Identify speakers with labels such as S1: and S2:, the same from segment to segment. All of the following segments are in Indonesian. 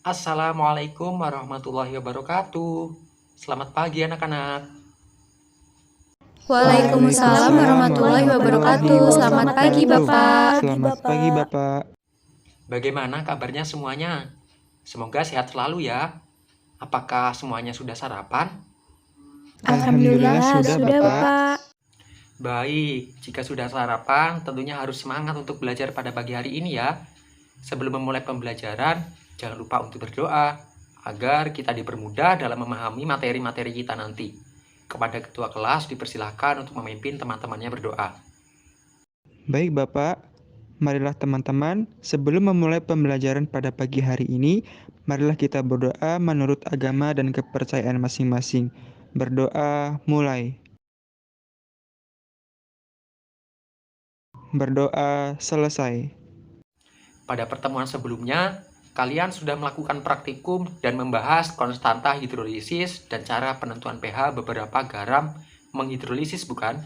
S1: Assalamualaikum warahmatullahi wabarakatuh. Selamat pagi anak-anak.
S2: Waalaikumsalam warahmatullahi wabarakatuh. Selamat pagi, Bapak.
S3: Selamat pagi, Bapak.
S1: Bagaimana kabarnya semuanya? Semoga sehat selalu ya. Apakah semuanya sudah sarapan?
S3: Alhamdulillah sudah, Bapak.
S1: Baik, jika sudah sarapan, tentunya harus semangat untuk belajar pada pagi hari ini ya. Sebelum memulai pembelajaran, jangan lupa untuk berdoa agar kita dipermudah dalam memahami materi-materi kita nanti. Kepada ketua kelas dipersilahkan untuk memimpin teman-temannya berdoa.
S3: Baik, Bapak. Marilah teman-teman, sebelum memulai pembelajaran pada pagi hari ini, marilah kita berdoa menurut agama dan kepercayaan masing-masing. Berdoa mulai. Berdoa selesai.
S1: Pada pertemuan sebelumnya, kalian sudah melakukan praktikum dan membahas konstanta hidrolisis dan cara penentuan pH beberapa garam menghidrolisis, bukan?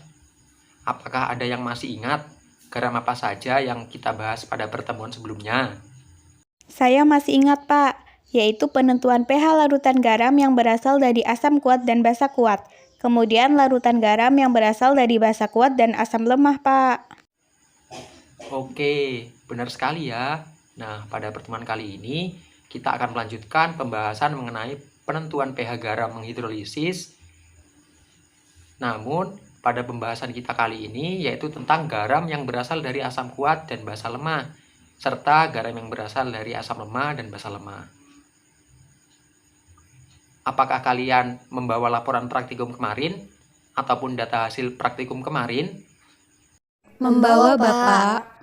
S1: Apakah ada yang masih ingat garam apa saja yang kita bahas pada pertemuan sebelumnya?
S2: Saya masih ingat, Pak, yaitu penentuan pH larutan garam yang berasal dari asam kuat dan basa kuat. Kemudian larutan garam yang berasal dari basa kuat dan asam lemah, Pak.
S1: Oke, benar sekali ya. Nah, pada pertemuan kali ini kita akan melanjutkan pembahasan mengenai penentuan pH garam menghidrolisis. Namun, pada pembahasan kita kali ini yaitu tentang garam yang berasal dari asam kuat dan basa lemah, serta garam yang berasal dari asam lemah dan basa lemah. Apakah kalian membawa laporan praktikum kemarin ataupun data hasil praktikum kemarin?
S2: Membawa, Bapak.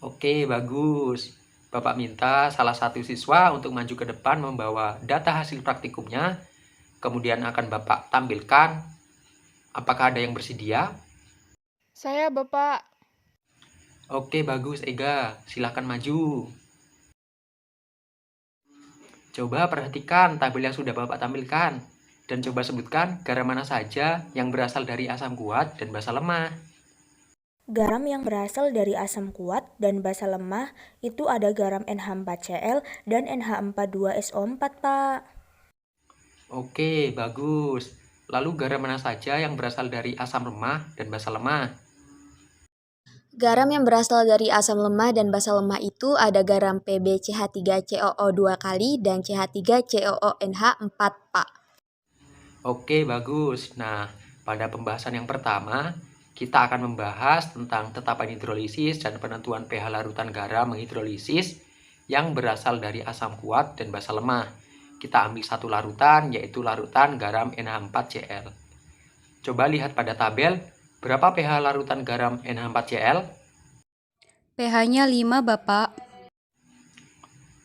S1: Oke, bagus. Bapak minta salah satu siswa untuk maju ke depan membawa data hasil praktikumnya, kemudian akan Bapak tampilkan. Apakah ada yang bersedia?
S4: Saya, Bapak.
S1: Oke, bagus, Ega. Silahkan maju. Coba perhatikan tabel yang sudah Bapak tampilkan, dan coba sebutkan garam mana saja yang berasal dari asam kuat dan basa lemah.
S5: Garam yang berasal dari asam kuat dan basa lemah itu ada garam NH4Cl dan NH42SO4, Pak.
S1: Oke, bagus. Lalu garam mana saja yang berasal dari asam lemah dan basa lemah?
S6: Garam yang berasal dari asam lemah dan basa lemah itu ada garam PbCH3COO2 kali dan CH3COONH4, Pak.
S1: Oke, bagus. Nah, pada pembahasan yang pertama, kita akan membahas tentang tetapan hidrolisis dan penentuan pH larutan garam menghidrolisis yang berasal dari asam kuat dan basa lemah. Kita ambil satu larutan, yaitu larutan garam NH4Cl. Coba lihat pada tabel, berapa pH larutan garam NH4Cl?
S2: pH-nya 5, Bapak.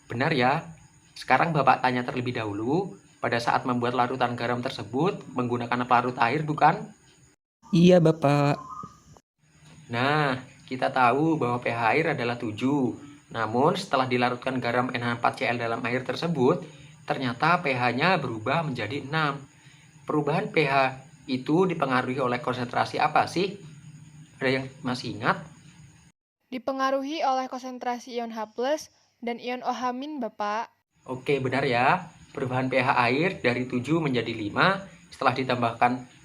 S1: Benar ya? Sekarang Bapak tanya terlebih dahulu, pada saat membuat larutan garam tersebut menggunakan pelarut air, bukan?
S3: Iya, Bapak.
S1: Nah, kita tahu bahwa pH air adalah 7. Namun, setelah dilarutkan garam NH4Cl dalam air tersebut, ternyata pH-nya berubah menjadi 6. Perubahan pH itu dipengaruhi oleh konsentrasi apa sih? Ada yang masih ingat?
S4: Dipengaruhi oleh konsentrasi ion H+ dan ion OH-, Bapak.
S1: Oke, benar ya. Perubahan pH air dari 7 menjadi 5 setelah ditambahkan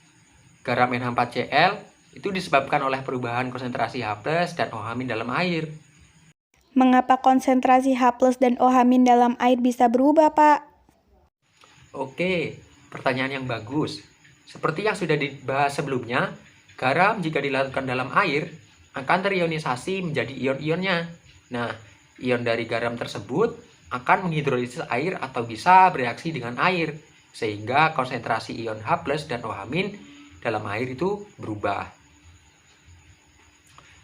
S1: garam NH4Cl itu disebabkan oleh perubahan konsentrasi H+ dan OH- dalam air.
S2: Mengapa konsentrasi H+ dan OH- dalam air bisa berubah, Pak?
S1: Oke, pertanyaan yang bagus. Seperti yang sudah dibahas sebelumnya, garam jika dilarutkan dalam air akan terionisasi menjadi ion-ionnya. Nah, ion dari garam tersebut akan menghidrolisis air atau bisa bereaksi dengan air, sehingga konsentrasi ion H+ dan OH- dalam air itu berubah.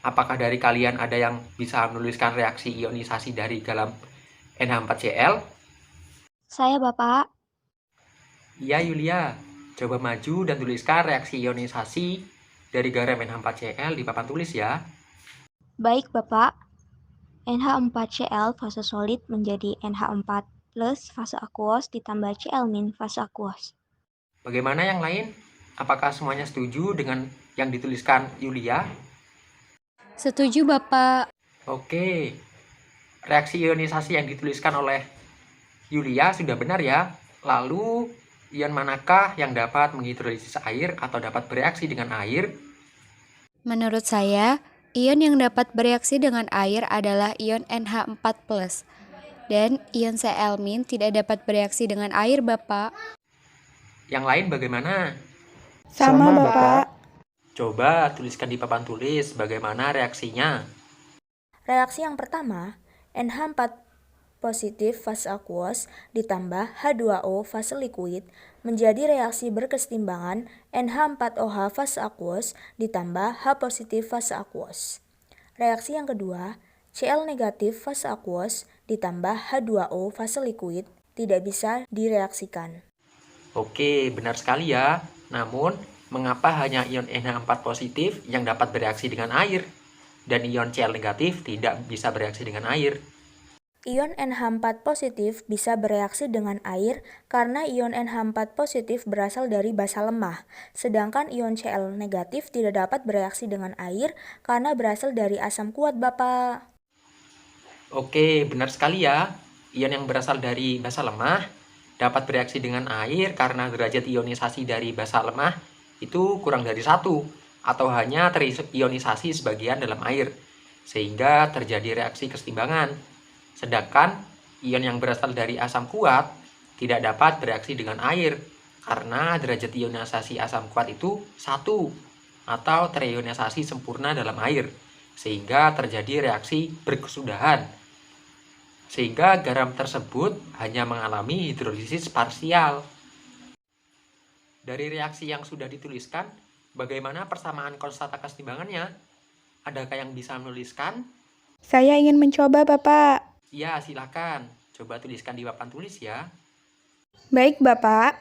S1: Apakah dari kalian ada yang bisa menuliskan reaksi ionisasi dari garam NH4Cl?
S6: Saya, Bapak.
S1: Iya, Yulia. Coba maju dan tuliskan reaksi ionisasi dari garam NH4Cl di papan tulis ya.
S6: Baik, Bapak. NH4Cl fase solid menjadi NH4 plus fase aquos ditambah Cl- fase aquos.
S1: Bagaimana yang lain? Apakah semuanya setuju dengan yang dituliskan Yulia?
S2: Setuju, Bapak.
S1: Oke. Reaksi ionisasi yang dituliskan oleh Yulia sudah benar ya. Lalu, ion manakah yang dapat menghidrolisis air atau dapat bereaksi dengan air?
S7: Menurut saya, ion yang dapat bereaksi dengan air adalah ion NH4+, dan ion Cl- tidak dapat bereaksi dengan air, Bapak.
S1: Yang lain bagaimana?
S2: Sama,
S3: Sama,
S2: Bapak.
S1: Coba tuliskan di papan tulis bagaimana reaksinya.
S5: Reaksi yang pertama, NH4 positif fase aqueous ditambah H2O fase liquid menjadi reaksi berkesetimbangan NH4OH fase aqueous ditambah H positif fase aqueous. Reaksi yang kedua, Cl negatif fase aqueous ditambah H2O fase liquid tidak bisa direaksikan.
S1: Oke, benar sekali ya. Namun, mengapa hanya ion NH4 positif yang dapat bereaksi dengan air? Dan ion Cl negatif tidak bisa bereaksi dengan air?
S5: Ion NH4 positif bisa bereaksi dengan air karena ion NH4 positif berasal dari basa lemah, sedangkan ion Cl negatif tidak dapat bereaksi dengan air karena berasal dari asam kuat, Bapak.
S1: Oke, benar sekali ya. Ion yang berasal dari basa lemah dapat bereaksi dengan air karena derajat ionisasi dari basa lemah itu kurang dari 1 atau hanya terionisasi sebagian dalam air, sehingga terjadi reaksi kesetimbangan. Sedangkan ion yang berasal dari asam kuat tidak dapat bereaksi dengan air karena derajat ionisasi asam kuat itu 1 atau terionisasi sempurna dalam air, sehingga terjadi reaksi berkesudahan. Sehingga garam tersebut hanya mengalami hidrolisis parsial. Dari reaksi yang sudah dituliskan, bagaimana persamaan konstanta kesetimbangannya? Adakah yang bisa menuliskan?
S2: Saya ingin mencoba, Bapak.
S1: Ya, silakan. Coba tuliskan di papan tulis ya.
S2: Baik, Bapak.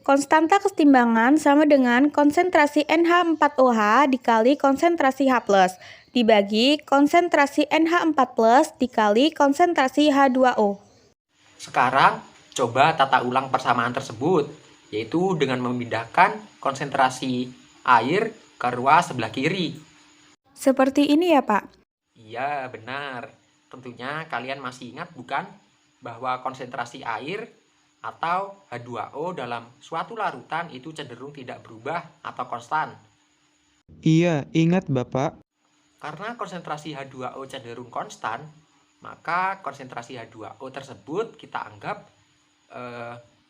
S2: Konstanta kesetimbangan sama dengan konsentrasi NH4OH dikali konsentrasi H+, dibagi konsentrasi NH4+ dikali konsentrasi H2O.
S1: Sekarang, coba tata ulang persamaan tersebut, yaitu dengan memindahkan konsentrasi air ke ruas sebelah kiri.
S2: Seperti ini ya, Pak?
S1: Iya, benar. Tentunya kalian masih ingat bukan bahwa konsentrasi air atau H2O dalam suatu larutan itu cenderung tidak berubah atau konstan.
S3: Iya, ingat Bapak.
S1: Karena konsentrasi H2O cenderung konstan, maka konsentrasi H2O tersebut kita anggap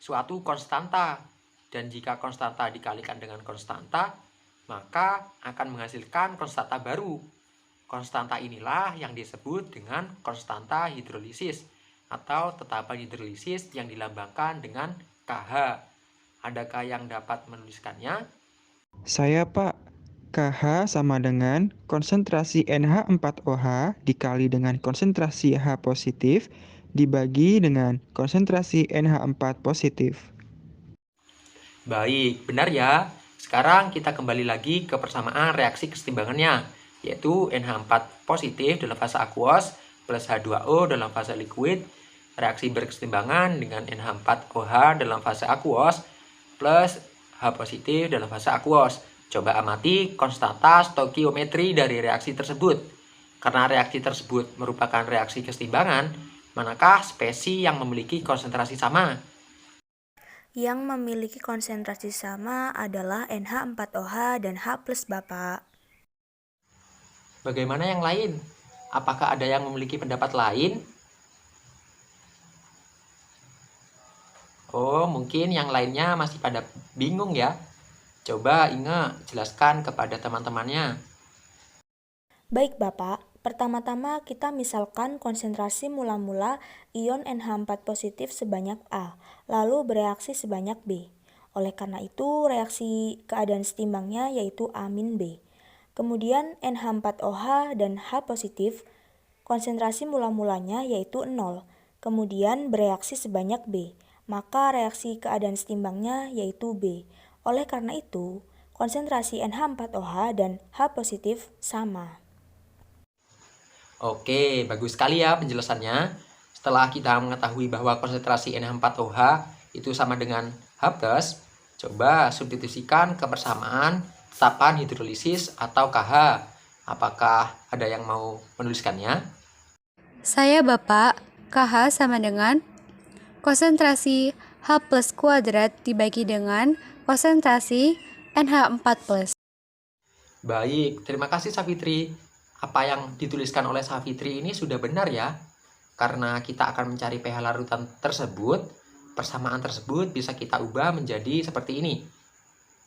S1: suatu konstanta. Dan jika konstanta dikalikan dengan konstanta, maka akan menghasilkan konstanta baru. Konstanta inilah yang disebut dengan konstanta hidrolisis atau tetapan hidrolisis yang dilambangkan dengan KH. Adakah yang dapat menuliskannya?
S3: Saya, Pak. KH sama dengan konsentrasi NH4OH dikali dengan konsentrasi H positif dibagi dengan konsentrasi NH4 positif.
S1: Baik, benar ya. Sekarang kita kembali lagi ke persamaan reaksi kesetimbangannya, yaitu NH4 positif dalam fase aqueous plus H2O dalam fase liquid, reaksi berkesetimbangan dengan NH4OH dalam fase aqueous plus H positif dalam fase aqueous. Coba amati konstanta stokiometri dari reaksi tersebut. Karena reaksi tersebut merupakan reaksi kesetimbangan, manakah spesi yang memiliki konsentrasi sama?
S5: Yang memiliki konsentrasi sama adalah NH4OH dan H+, Bapak.
S1: Bagaimana yang lain? Apakah ada yang memiliki pendapat lain? Oh, mungkin yang lainnya masih pada bingung ya. Coba Inge jelaskan kepada teman-temannya.
S5: Baik, Bapak. Pertama-tama kita misalkan konsentrasi mula-mula ion NH4 positif sebanyak A, lalu bereaksi sebanyak B. Oleh karena itu, reaksi keadaan setimbangnya yaitu A-B. Kemudian NH4OH dan H positif, konsentrasi mula-mulanya yaitu 0, kemudian bereaksi sebanyak B, maka reaksi keadaan setimbangnya yaitu B. Oleh karena itu, konsentrasi NH4OH dan H positif sama.
S1: Oke, bagus sekali ya penjelasannya. Setelah kita mengetahui bahwa konsentrasi NH4OH itu sama dengan H+, coba substitusikan ke persamaan tetapan hidrolisis atau KH. Apakah ada yang mau menuliskannya?
S7: Saya, Bapak. KH sama dengan konsentrasi H plus kuadrat dibagi dengan konsentrasi NH4+.
S1: Baik, terima kasih Safitri. Apa yang dituliskan oleh Safitri ini sudah benar ya. Karena kita akan mencari pH larutan tersebut, persamaan tersebut bisa kita ubah menjadi seperti ini.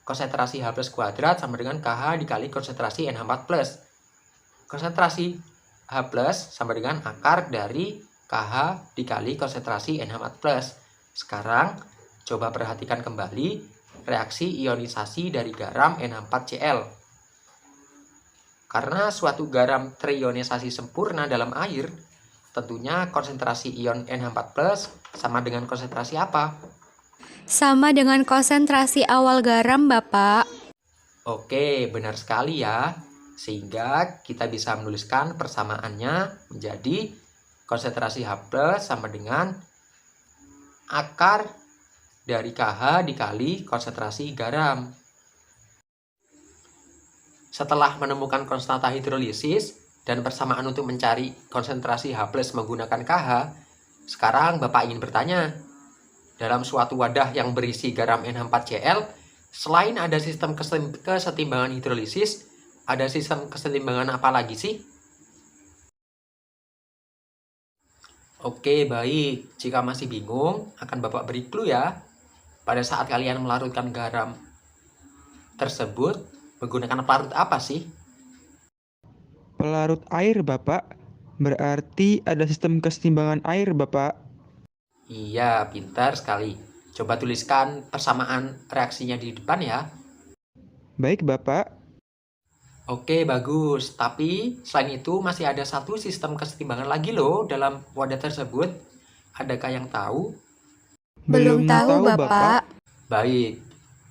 S1: Konsentrasi H plus kuadrat sama dengan KH dikali konsentrasi NH4+. Konsentrasi H plus sama dengan akar dari KH dikali konsentrasi NH4+. Sekarang, coba perhatikan kembali reaksi ionisasi dari garam NH4Cl. Karena suatu garam terionisasi sempurna dalam air, tentunya konsentrasi ion NH4+ sama dengan konsentrasi apa?
S7: Sama dengan konsentrasi awal garam, Bapak.
S1: Oke, benar sekali ya. Sehingga kita bisa menuliskan persamaannya menjadi konsentrasi H+ sama dengan akar dari KH dikali konsentrasi garam. Setelah menemukan konstanta hidrolisis dan persamaan untuk mencari konsentrasi H+ menggunakan KH, sekarang Bapak ingin bertanya, dalam suatu wadah yang berisi garam NH4Cl, selain ada sistem kesetimbangan hidrolisis, ada sistem kesetimbangan apa lagi sih? Oke, baik. Jika masih bingung, akan Bapak beri clue ya. Pada saat kalian melarutkan garam tersebut, menggunakan pelarut apa sih?
S3: Pelarut air, Bapak. Berarti ada sistem kesetimbangan air, Bapak.
S1: Iya, pintar sekali. Coba tuliskan persamaan reaksinya di depan ya.
S3: Baik, Bapak.
S1: Oke, bagus. Tapi selain itu masih ada satu sistem kesetimbangan lagi loh dalam wadah tersebut. Adakah yang tahu?
S7: Belum tahu, Bapak.
S1: Baik.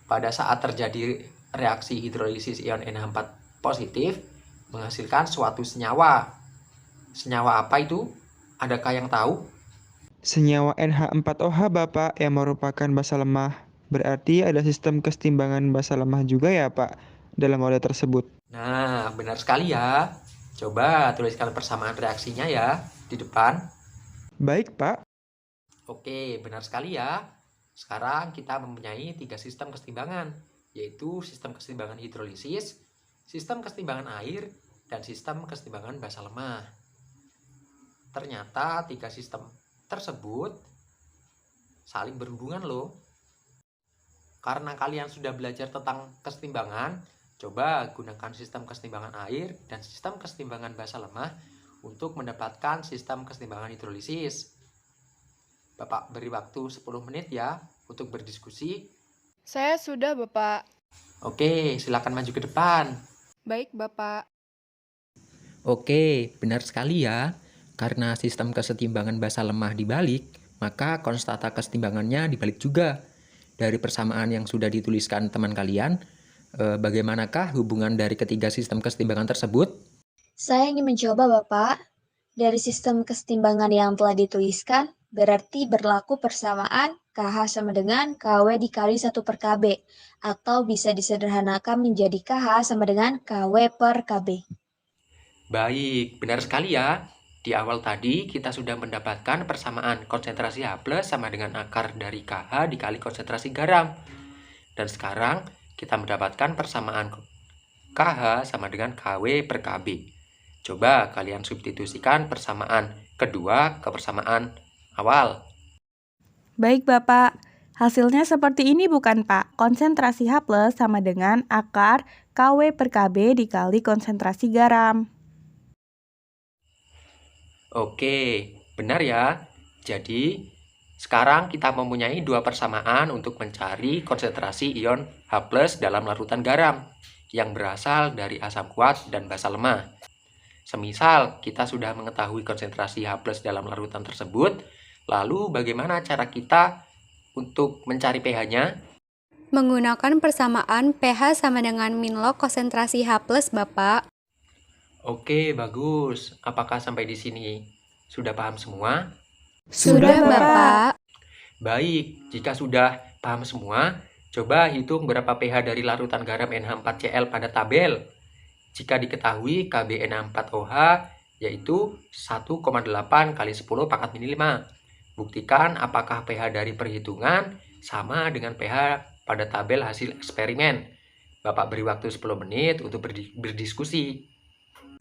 S1: Pada saat terjadi reaksi hidrolisis ion NH4 positif menghasilkan suatu senyawa. Senyawa apa itu? Adakah yang tahu?
S3: Senyawa NH4OH, Bapak, yang merupakan basa lemah. Berarti ada sistem kesetimbangan basa lemah juga ya, Pak, dalam wadah tersebut.
S1: Nah, benar sekali ya. Coba tuliskan persamaan reaksinya ya di depan.
S3: Baik, Pak.
S1: Oke, benar sekali ya. Sekarang kita mempunyai 3 sistem kesetimbangan, yaitu sistem kesetimbangan hidrolisis, sistem kesetimbangan air, dan sistem kesetimbangan basa lemah. Ternyata 3 sistem tersebut saling berhubungan loh. Karena kalian sudah belajar tentang kesetimbangan, coba gunakan sistem kesetimbangan air dan sistem kesetimbangan basa lemah untuk mendapatkan sistem kesetimbangan hidrolisis. Bapak beri waktu 10 menit ya untuk berdiskusi.
S4: Saya sudah, Bapak.
S1: Oke, silakan maju ke depan.
S4: Baik, Bapak.
S1: Oke, benar sekali ya. Karena sistem kesetimbangan basa lemah dibalik, maka konstanta kesetimbangannya dibalik juga. Dari persamaan yang sudah dituliskan teman kalian, bagaimanakah hubungan dari ketiga sistem kesetimbangan tersebut?
S6: Saya ingin mencoba, Bapak. Dari sistem kesetimbangan yang telah dituliskan, berarti berlaku persamaan KH sama dengan KW dikali 1/KB, atau bisa disederhanakan menjadi KH sama dengan KW per KB.
S1: Baik, benar sekali ya. Di awal tadi kita sudah mendapatkan persamaan konsentrasi H+ sama dengan akar dari KH dikali konsentrasi garam. Dan sekarang kita mendapatkan persamaan KH sama dengan KW per KB. Coba kalian substitusikan persamaan kedua ke persamaan awal.
S2: Baik, Bapak. Hasilnya seperti ini bukan, Pak? Konsentrasi H+ sama dengan akar KW per KB dikali konsentrasi garam.
S1: Oke, benar ya. Jadi, sekarang kita mempunyai 2 persamaan untuk mencari konsentrasi ion H+ dalam larutan garam yang berasal dari asam kuat dan basa lemah. Semisal kita sudah mengetahui konsentrasi H+ dalam larutan tersebut, lalu bagaimana cara kita untuk mencari pH-nya?
S7: Menggunakan persamaan pH sama dengan min log konsentrasi H+, Bapak.
S1: Oke, bagus. Apakah sampai di sini sudah paham semua?
S7: Sudah, Bapak.
S1: Baik, jika sudah paham semua, coba hitung berapa pH dari larutan garam NH4Cl pada tabel. Jika diketahui KBNH4OH yaitu 1,8 kali 10 pangkat min 5. Buktikan apakah pH dari perhitungan sama dengan pH pada tabel hasil eksperimen. Bapak beri waktu 10 menit untuk berdiskusi.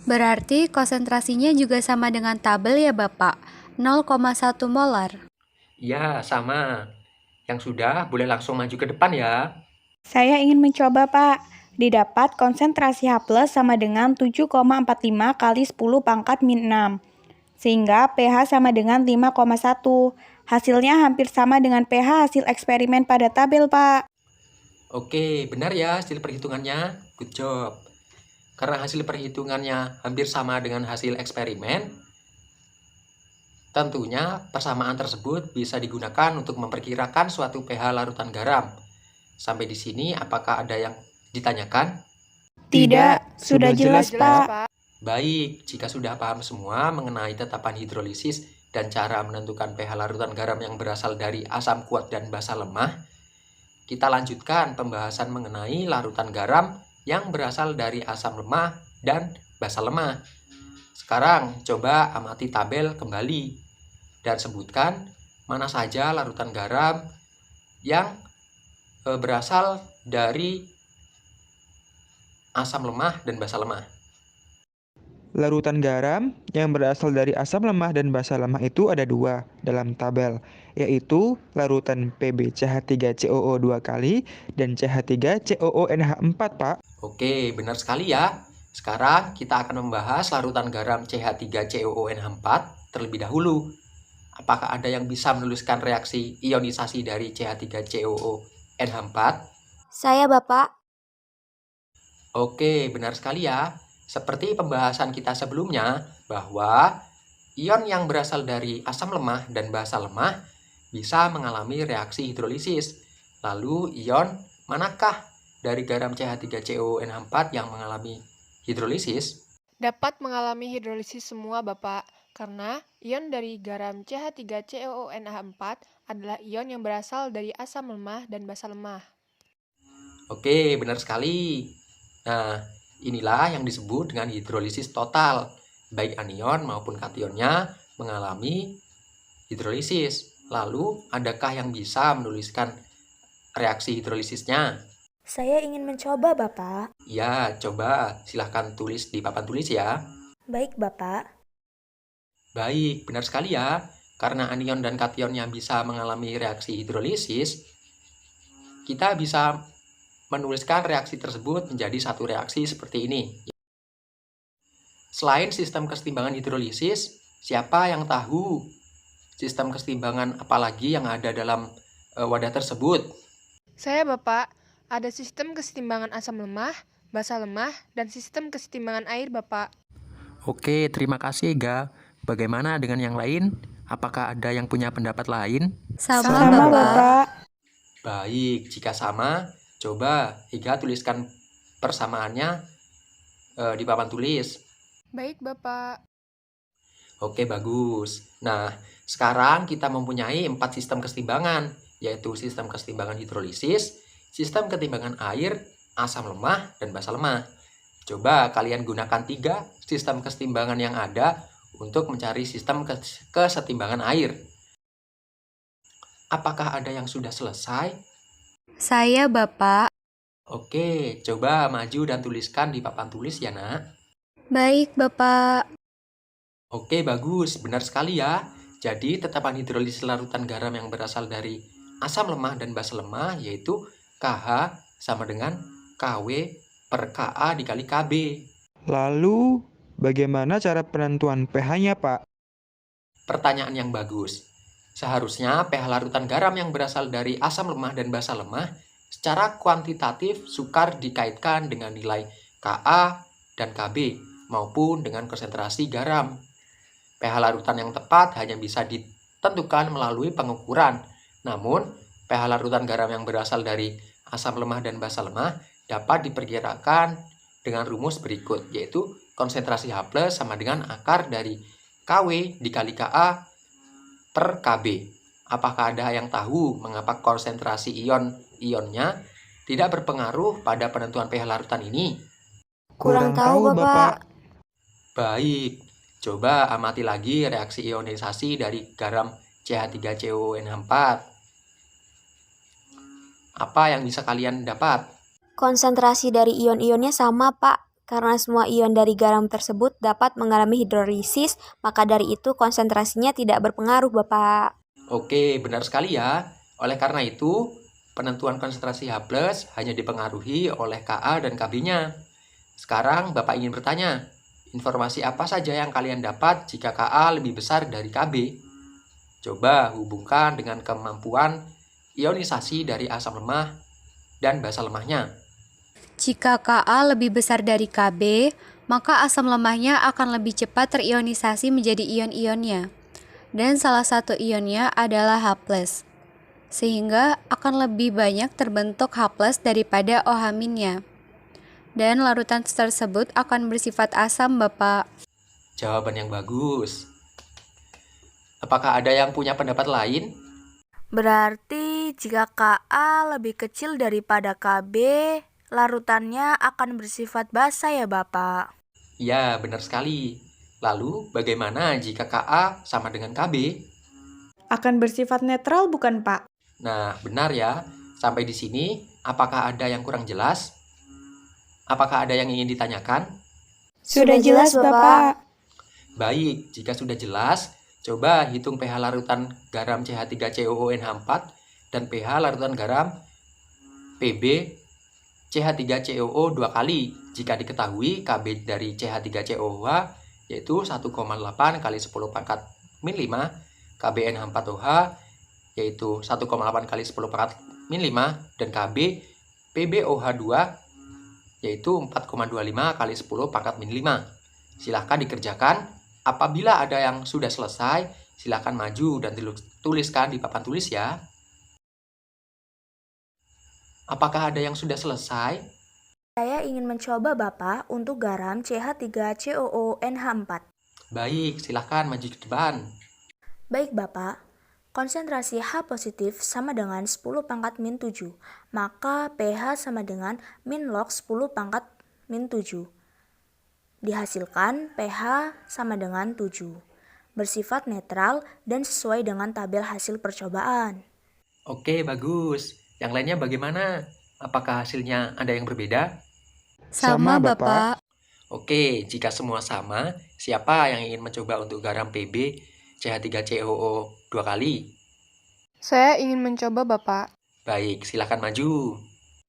S7: Berarti konsentrasinya juga sama dengan tabel ya Bapak, 0,1 molar.
S1: Ya, sama. Yang sudah boleh langsung maju ke depan ya.
S2: Saya ingin mencoba, Pak. Didapat konsentrasi H+ sama dengan 7,45 kali 10 pangkat min 6. Sehingga pH sama dengan 5,1. Hasilnya hampir sama dengan pH hasil eksperimen pada tabel, Pak.
S1: Oke, benar ya hasil perhitungannya. Good job. Karena hasil perhitungannya hampir sama dengan hasil eksperimen, tentunya persamaan tersebut bisa digunakan untuk memperkirakan suatu pH larutan garam. Sampai di sini apakah ada yang ditanyakan?
S2: Tidak, sudah jelas,
S4: Jelas,
S2: Pak.
S4: Pak.
S1: Baik, jika sudah paham semua mengenai tetapan hidrolisis dan cara menentukan pH larutan garam yang berasal dari asam kuat dan basa lemah, kita lanjutkan pembahasan mengenai larutan garam yang berasal dari asam lemah dan basa lemah. Sekarang coba amati tabel kembali dan sebutkan mana saja larutan garam yang berasal dari asam lemah dan basa lemah.
S3: Larutan garam yang berasal dari asam lemah dan basa lemah itu ada dua dalam tabel, yaitu larutan PbCH3COO 2 kali dan CH3COONH4, Pak.
S1: Oke, benar sekali ya. Sekarang kita akan membahas larutan garam CH3COONH4 terlebih dahulu. Apakah ada yang bisa menuliskan reaksi ionisasi dari CH3COONH4?
S5: Saya, Bapak.
S1: Oke, benar sekali ya. Seperti pembahasan kita sebelumnya, bahwa ion yang berasal dari asam lemah dan basa lemah bisa mengalami reaksi hidrolisis. Lalu ion manakah dari garam CH3COONH4 yang mengalami hidrolisis?
S4: Dapat mengalami hidrolisis semua, Bapak, karena ion dari garam CH3COONH4 adalah ion yang berasal dari asam lemah dan basa lemah.
S1: Oke, benar sekali. Nah, inilah yang disebut dengan hidrolisis total. Baik anion maupun kationnya mengalami hidrolisis. Lalu, adakah yang bisa menuliskan reaksi hidrolisisnya?
S5: Saya ingin mencoba, Bapak.
S1: Ya, coba silahkan tulis di papan tulis ya.
S5: Baik, Bapak.
S1: Baik, benar sekali ya. Karena anion dan kationnya bisa mengalami reaksi hidrolisis, kita bisa menuliskan reaksi tersebut menjadi satu reaksi seperti ini. Selain sistem kesetimbangan hidrolisis, siapa yang tahu sistem kesetimbangan apalagi yang ada dalam wadah tersebut?
S4: Saya, Bapak, ada sistem kesetimbangan asam lemah, basa lemah, dan sistem kesetimbangan air, Bapak.
S1: Oke, terima kasih, Ga. Bagaimana dengan yang lain? Apakah ada yang punya pendapat lain?
S7: Sama,
S2: Sama,
S7: Bapak.
S2: Bapak.
S1: Baik, jika sama, coba Ega tuliskan persamaannya di papan tulis.
S4: Baik, Bapak.
S1: Oke, bagus. Nah, sekarang kita mempunyai 4 sistem kesetimbangan, yaitu sistem kesetimbangan hidrolisis, sistem kesetimbangan air, asam lemah, dan basa lemah. Coba kalian gunakan 3 sistem kesetimbangan yang ada untuk mencari sistem kesetimbangan air. Apakah ada yang sudah selesai?
S7: Saya, Bapak.
S1: Oke, coba maju dan tuliskan di papan tulis ya, Nak.
S7: Baik, Bapak.
S1: Oke, bagus. Benar sekali ya. Jadi, tetapan hidrolisis larutan garam yang berasal dari asam lemah dan basa lemah yaitu KH sama dengan KW per KA dikali KB.
S3: Lalu, bagaimana cara penentuan pH-nya, Pak?
S1: Pertanyaan yang bagus. Seharusnya pH larutan garam yang berasal dari asam lemah dan basa lemah secara kuantitatif sukar dikaitkan dengan nilai Ka dan Kb maupun dengan konsentrasi garam. pH larutan yang tepat hanya bisa ditentukan melalui pengukuran. Namun, pH larutan garam yang berasal dari asam lemah dan basa lemah dapat diperkirakan dengan rumus berikut, yaitu konsentrasi H+ sama dengan akar dari Kw dikali Ka per Kb. Apakah ada yang tahu mengapa konsentrasi ion-ionnya tidak berpengaruh pada penentuan pH larutan ini?
S5: Kurang tahu, Bapak.
S1: Baik, coba amati lagi reaksi ionisasi dari garam CH3COONH4. Apa yang bisa kalian dapat?
S8: Konsentrasi dari ion-ionnya sama, Pak. Karena semua ion dari garam tersebut dapat mengalami hidrolisis, maka dari itu konsentrasinya tidak berpengaruh, Bapak.
S1: Oke, benar sekali ya. Oleh karena itu, penentuan konsentrasi H+ hanya dipengaruhi oleh Ka dan Kb-nya. Sekarang Bapak ingin bertanya, informasi apa saja yang kalian dapat jika Ka lebih besar dari Kb? Coba hubungkan dengan kemampuan ionisasi dari asam lemah dan basa lemahnya.
S7: Jika Ka lebih besar dari Kb, maka asam lemahnya akan lebih cepat terionisasi menjadi ion-ionnya. Dan salah satu ionnya adalah H+, sehingga akan lebih banyak terbentuk H+ daripada OH-nya. Dan larutan tersebut akan bersifat asam, Bapak.
S1: Jawaban yang bagus. Apakah ada yang punya pendapat lain?
S5: Berarti jika Ka lebih kecil daripada Kb, larutannya akan bersifat basa ya, Bapak?
S1: Ya, benar sekali. Lalu, bagaimana jika Ka sama dengan Kb?
S2: Akan bersifat netral bukan, Pak?
S1: Nah, benar ya. Sampai di sini, apakah ada yang kurang jelas? Apakah ada yang ingin ditanyakan?
S2: Sudah jelas, Bapak.
S1: Baik, jika sudah jelas, coba hitung pH larutan garam CH3COONH4 dan pH larutan garam Pb CH3COO 2 kali jika diketahui Kb dari CH3COOH yaitu 1,8 kali 10 pangkat min 5, KBNH4OH yaitu 1,8 kali 10 pangkat min 5, dan Kb PbOH2 yaitu 4,25 kali 10 pangkat min 5. Silahkan dikerjakan. Apabila ada yang sudah selesai, silahkan maju dan tuliskan di papan tulis ya. Apakah ada yang sudah selesai?
S5: Saya ingin mencoba, Bapak, untuk garam CH3COONH4.
S1: Baik, silahkan maju ke depan.
S5: Baik, Bapak. Konsentrasi H positif sama dengan 10 pangkat min 7, maka pH sama dengan min log 10 pangkat min 7. Dihasilkan pH sama dengan 7, bersifat netral dan sesuai dengan tabel hasil percobaan.
S1: Oke, bagus. Yang lainnya bagaimana? Apakah hasilnya ada yang berbeda?
S3: Sama, Bapak.
S1: Oke, jika semua sama, siapa yang ingin mencoba untuk garam Pb CH3COO 2 kali?
S4: Saya ingin mencoba, Bapak.
S1: Baik, silakan maju.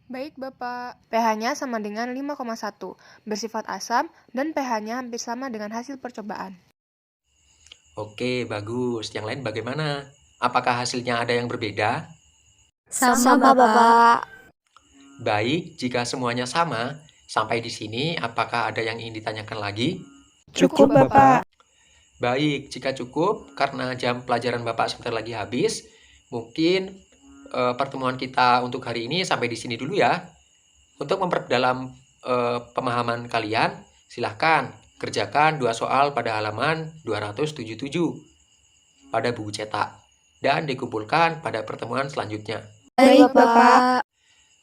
S4: Baik, Bapak. pH-nya sama dengan 5,1, bersifat asam, dan pH-nya hampir sama dengan hasil percobaan.
S1: Oke, bagus. Yang lain bagaimana? Apakah hasilnya ada yang berbeda?
S8: Sama, Bapak.
S1: Baik, jika semuanya sama, sampai di sini apakah ada yang ingin ditanyakan lagi?
S2: Cukup, Bapak.
S1: Baik, jika cukup, karena jam pelajaran Bapak sebentar lagi habis, mungkin pertemuan kita untuk hari ini sampai di sini dulu ya. Untuk memperdalam pemahaman kalian, silahkan kerjakan 2 soal pada halaman 277 pada buku cetak dan dikumpulkan pada pertemuan selanjutnya.
S2: Baik, Bapak.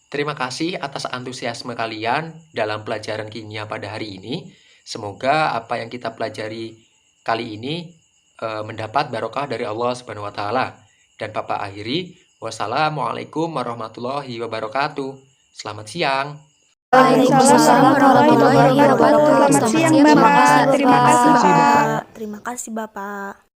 S1: Terima kasih atas antusiasme kalian dalam pelajaran kimia pada hari ini. Semoga apa yang kita pelajari kali ini mendapat barokah dari Allah Subhanahu wa taala. Dan Bapak akhiri, wassalamualaikum warahmatullahi wabarakatuh. Selamat siang.
S2: Waalaikumsalam warahmatullahi wabarakatuh. Selamat siang, Bapak. Terima kasih, Bapak.
S5: Terima kasih, Bapak.